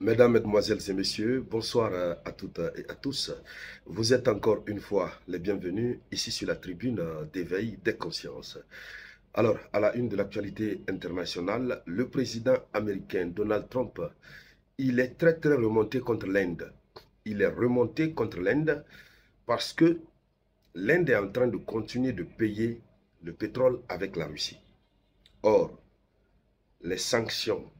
Mesdames, Mesdemoiselles et Messieurs, bonsoir à toutes et à tous. Vous êtes encore une fois les bienvenus ici sur la tribune d'éveil des consciences. Alors, à la une de l'actualité internationale, le président américain Donald Trump, il est très remonté contre l'Inde. Il est remonté contre l'Inde parce que l'Inde est en train de continuer de payer le pétrole avec la Russie. Or, les sanctions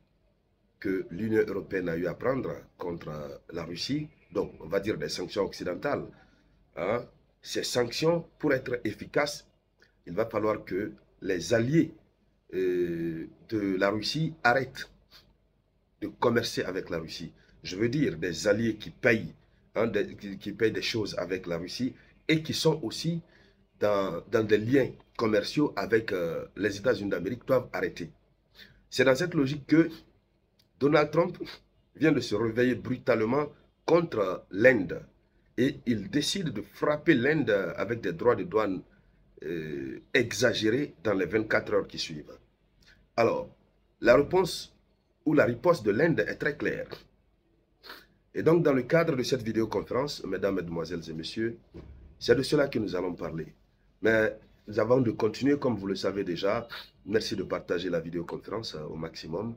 que l'Union européenne a eu à prendre contre la Russie, donc on va dire des sanctions occidentales, hein, ces sanctions, pour être efficaces, il va falloir que les alliés de la Russie arrêtent de commercer avec la Russie. Je veux dire des alliés qui payent, hein, qui payent des choses avec la Russie et qui sont aussi dans des liens commerciaux avec les États-Unis d'Amérique doivent arrêter. C'est dans cette logique que Donald Trump vient de se réveiller brutalement contre l'Inde et il décide de frapper l'Inde avec des droits de douane exagérés dans les 24 heures qui suivent. Alors, la réponse ou la riposte de l'Inde est très claire. Et donc, dans le cadre de cette vidéoconférence, mesdames, mesdemoiselles et messieurs, c'est de cela que nous allons parler. Mais avant de continuer, comme vous le savez déjà, merci de partager la vidéoconférence au maximum.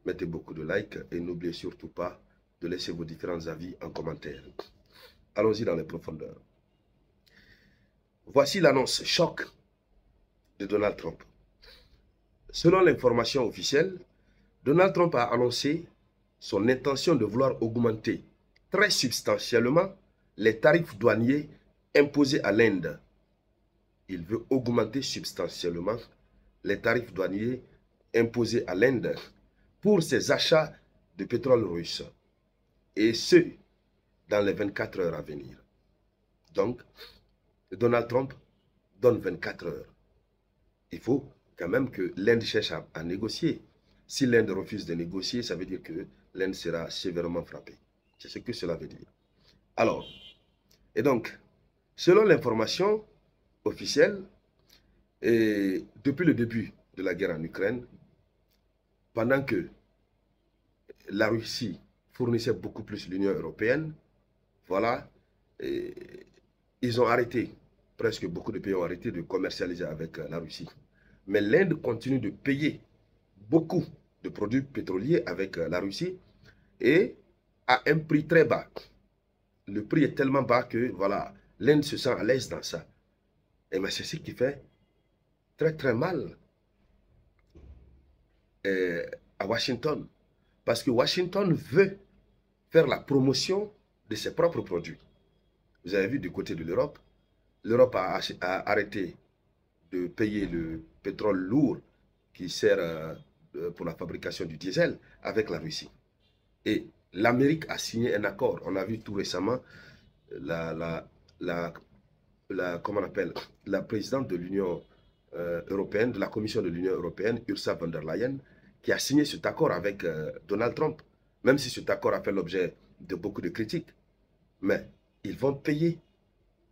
Mettez beaucoup de likes et n'oubliez surtout pas de laisser vos différents avis en commentaire. Allons-y dans les profondeurs. Voici l'annonce choc de Donald Trump. Selon l'information officielle, Donald Trump a annoncé son intention de vouloir augmenter très substantiellement les tarifs douaniers imposés à l'Inde. Il veut augmenter substantiellement les tarifs douaniers imposés à l'Inde pour ses achats de pétrole russe, et ce, dans les 24 heures à venir. Donc, Donald Trump donne 24 heures. Il faut quand même que l'Inde cherche à négocier. Si l'Inde refuse de négocier, ça veut dire que l'Inde sera sévèrement frappée. C'est ce que cela veut dire. Alors, et donc, selon l'information officielle, et depuis le début de la guerre en Ukraine, pendant que la Russie fournissait beaucoup plus l'Union européenne, voilà, et ils ont arrêté, presque beaucoup de pays ont arrêté de commercialiser avec la Russie. Mais l'Inde continue de payer beaucoup de produits pétroliers avec la Russie et à un prix très bas. Le prix est tellement bas que voilà, l'Inde se sent à l'aise dans ça. Et c'est ce qui fait très mal à Washington. Parce que Washington veut faire la promotion de ses propres produits. Vous avez vu du côté de l'Europe, l'Europe a arrêté de payer le pétrole lourd qui sert pour la fabrication du diesel avec la Russie. Et l'Amérique a signé un accord. On a vu tout récemment comment on appelle, la présidente de l'Union européenne, de la Commission de l'Union européenne, Ursula von der Leyen, qui a signé cet accord avec Donald Trump, même si cet accord a fait l'objet de beaucoup de critiques. Mais ils vont payer,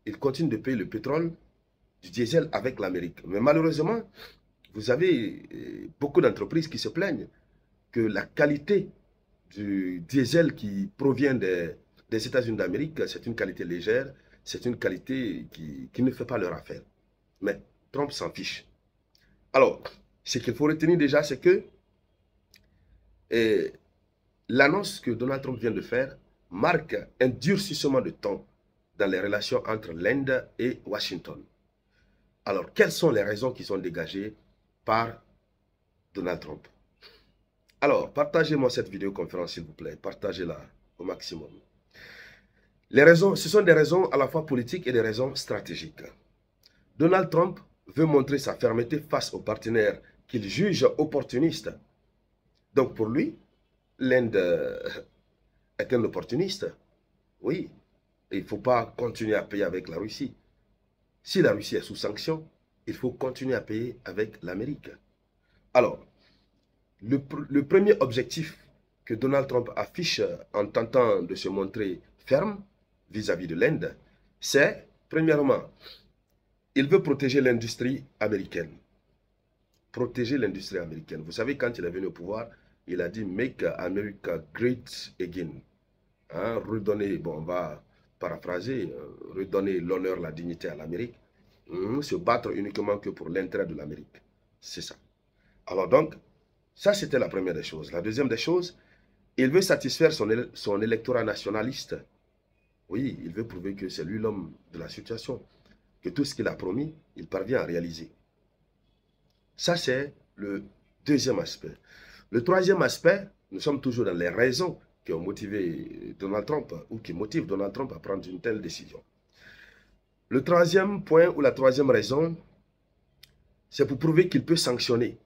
ils continuent de payer le pétrole, du diesel avec l'Amérique. Mais malheureusement, vous avez beaucoup d'entreprises qui se plaignent que la qualité du diesel qui provient des États-Unis d'Amérique, c'est une qualité légère, c'est une qualité qui ne fait pas leur affaire. Mais Trump s'en fiche. Alors, ce qu'il faut retenir déjà, c'est que l'annonce que Donald Trump vient de faire marque un durcissement de ton dans les relations entre l'Inde et Washington. Alors, quelles sont les raisons qui sont dégagées par Donald Trump? Alors, partagez-moi cette vidéoconférence, s'il vous plaît. Partagez-la au maximum. Les raisons, ce sont des raisons à la fois politiques et des raisons stratégiques. Donald Trump veut montrer sa fermeté face aux partenaires qu'il juge opportunistes. Donc, pour lui, l'Inde est un opportuniste. Oui, il ne faut pas continuer à payer avec la Russie. Si la Russie est sous sanction, il faut continuer à payer avec l'Amérique. Alors, le premier objectif que Donald Trump affiche en tentant de se montrer ferme vis-à-vis de l'Inde, c'est, premièrement, il veut protéger l'industrie américaine. Protéger l'industrie américaine. Vous savez, quand il est venu au pouvoir, il a dit « Make America Great Again ». Hein, redonner, bon, on va paraphraser, redonner l'honneur, la dignité à l'Amérique, se battre uniquement que pour l'intérêt de l'Amérique. C'est ça. Alors donc, ça c'était la première des choses. La deuxième des choses, il veut satisfaire son électorat nationaliste. Oui, il veut prouver que c'est lui l'homme de la situation, que tout ce qu'il a promis, il parvient à réaliser. Ça c'est le deuxième aspect. Le troisième aspect, nous sommes toujours dans les raisons qui ont motivé Donald Trump ou qui motivent Donald Trump à prendre une telle décision. Le troisième point ou la troisième raison, c'est pour prouver qu'il peut sanctionner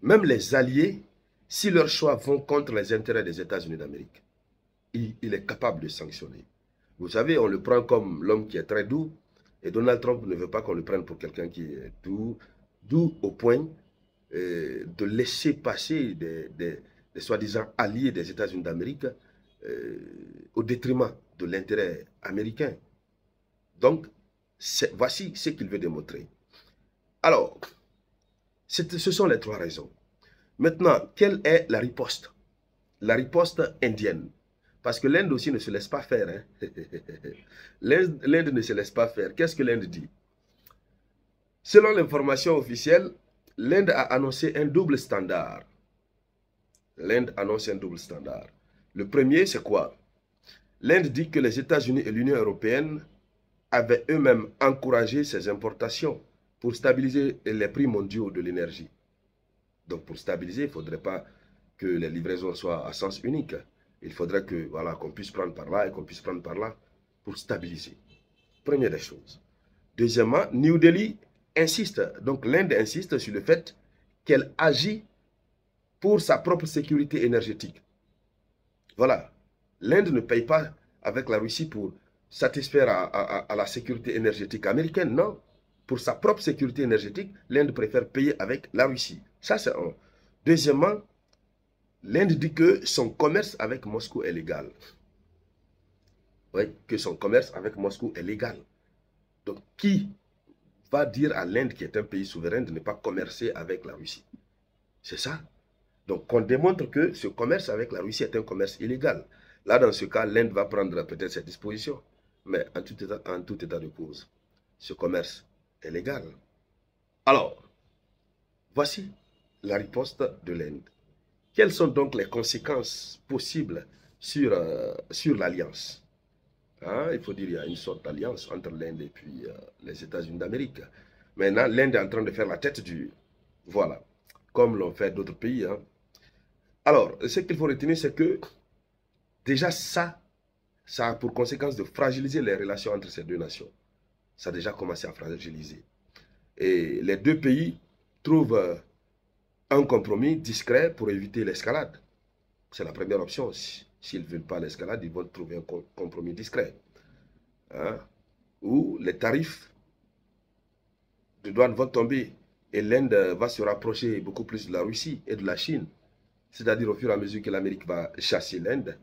même les alliés si leurs choix vont contre les intérêts des États-Unis d'Amérique. Il est capable de sanctionner. Vous savez, on le prend comme l'homme qui est très doux et Donald Trump ne veut pas qu'on le prenne pour quelqu'un qui est doux au point de laisser passer des soi-disant alliés des États-Unis d'Amérique au détriment de l'intérêt américain. Donc, voici ce qu'il veut démontrer. Alors, ce sont les trois raisons. Maintenant, quelle est la riposte? La riposte indienne. Parce que l'Inde aussi ne se laisse pas faire. Hein? L'Inde ne se laisse pas faire. Qu'est-ce que l'Inde dit? Selon l'information officielle, l'Inde a annoncé un double standard. L'Inde annonce un double standard. Le premier, c'est quoi? L'Inde dit que les États-Unis et l'Union européenne avaient eux-mêmes encouragé ces importations pour stabiliser les prix mondiaux de l'énergie. Donc pour stabiliser, il ne faudrait pas que les livraisons soient à sens unique. Il faudrait que voilà, qu'on puisse prendre par là et qu'on puisse prendre par là pour stabiliser. Première des choses. Deuxièmement, New Delhi insiste, donc l'Inde insiste sur le fait qu'elle agit pour sa propre sécurité énergétique. Voilà. L'Inde ne paye pas avec la Russie pour satisfaire à la sécurité énergétique américaine, non. Pour sa propre sécurité énergétique, l'Inde préfère payer avec la Russie. Ça, c'est un. Deuxièmement, l'Inde dit que son commerce avec Moscou est légal. Oui, que son commerce avec Moscou est légal. Donc, qui va dire à l'Inde, qui est un pays souverain, de ne pas commercer avec la Russie? C'est ça. Donc, on démontre que ce commerce avec la Russie est un commerce illégal. Là, dans ce cas, l'Inde va prendre peut-être cette disposition. Mais en tout état de cause, ce commerce est légal. Alors, voici la riposte de l'Inde. Quelles sont donc les conséquences possibles sur l'alliance? Hein, il faut dire qu'il y a une sorte d'alliance entre l'Inde et puis les États-Unis d'Amérique. Maintenant, l'Inde est en train de faire la tête dure. Voilà. Comme l'ont fait d'autres pays. Hein. Alors, ce qu'il faut retenir, c'est que déjà ça a pour conséquence de fragiliser les relations entre ces deux nations. Ça a déjà commencé à fragiliser. Et les deux pays trouvent un compromis discret pour éviter l'escalade. C'est la première option. S'ils ne veulent pas l'escalade, ils vont trouver un compromis discret. Hein? Où les tarifs de douane vont tomber et l'Inde va se rapprocher beaucoup plus de la Russie et de la Chine. C'est-à-dire au fur et à mesure que l'Amérique va chasser l'Inde,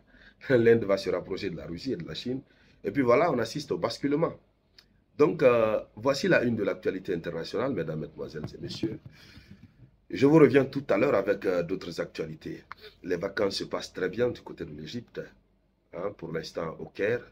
l'Inde va se rapprocher de la Russie et de la Chine. Et puis voilà, on assiste au basculement. Donc, voici la une de l'actualité internationale, mesdames, mesdemoiselles et messieurs. Je vous reviens tout à l'heure avec d'autres actualités. Les vacances se passent très bien du côté de l'Égypte. Hein, pour l'instant, au Caire,